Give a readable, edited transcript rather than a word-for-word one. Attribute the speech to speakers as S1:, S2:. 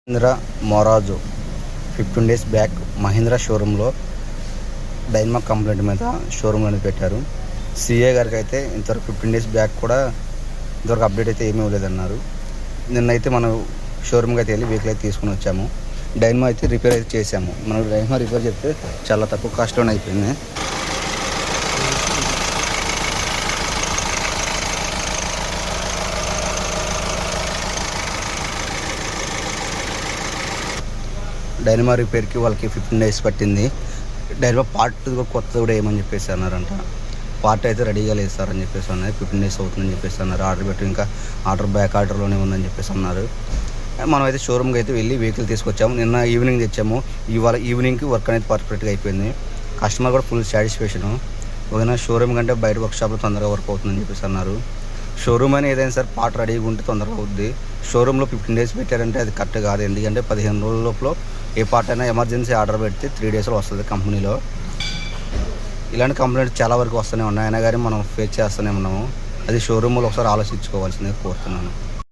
S1: Mahindra మొరాజో 15 days back Mahindra షోరూంలో డైనమా complaint మీద షోరూంలోనే పెట్టారు. సిఏ గారికి అయితే ఇంతవరకు 15 days బ్యాక్ కూడా ఇంతవరకు అప్డేట్ అయితే ఏమీ ఇవ్వలేదన్నారు. నిన్నైతే మనం షోరూమ్కి అయితే వెళ్ళి వెహికల్ అయితే తీసుకుని వచ్చాము. డైనమా అయితే రిపేర్ అయితే చేసాము. మనం డైనమా రిపేర్ చేస్తే చాలా తక్కువ కాస్ట్లోనే అయిపోయింది. డైనమా రిపేర్కి వాళ్ళకి 15 days పట్టింది. డైనమా పార్ట్ కొత్తది కూడా ఏమని చెప్పేసి అన్నారంట. పార్ట్ అయితే రెడీగా లేదు సార్ అని చెప్పేసి అన్నారు. 15 days అవుతుందని చెప్పేసి అన్నారు. ఆర్డర్ పెట్టి ఇంకా ఆర్డర్ బ్యాక్ ఆర్డర్లోనే ఉందని చెప్పేసి అన్నారు. మనం అయితే షోరూమ్కి అయితే వెళ్ళి వెహికల్ తీసుకొచ్చాము. నిన్న ఈవినింగ్ తెచ్చాము. ఇవాళ ఈవినింగ్కి వర్క్ అనేది పర్ఫెక్ట్గా అయిపోయింది. కస్టమర్ కూడా ఫుల్ సాటిస్ఫాక్షను. ఓకేనా, షోరూమ్ కంటే బయట వర్క్షాప్లో తొందరగా వర్క్ అవుతుందని చెప్పేసి అన్నారు. షోరూమ్ అని ఏదైనా సరే పార్ట్ రెడీగా ఉంటే తొందరగా అవుద్ది. షోరూంలో 15 days పెట్టారంటే అది కరెక్ట్ కాదు. ఎందుకంటే 15 రోజుల లోపల ఏ పార్ట్ అయినా ఎమర్జెన్సీ ఆర్డర్ పెడితే 3 daysలో వస్తుంది కంపెనీలో. ఇలాంటి కంప్లైంట్స్ చాలా వరకు వస్తూనే ఉన్నాయి. అయినా కానీ మనం ఫేస్ చేస్తూనే ఉన్నాము. అది షోరూంలో ఒకసారి ఆలోచించుకోవాల్సిందే కోరుతున్నాను.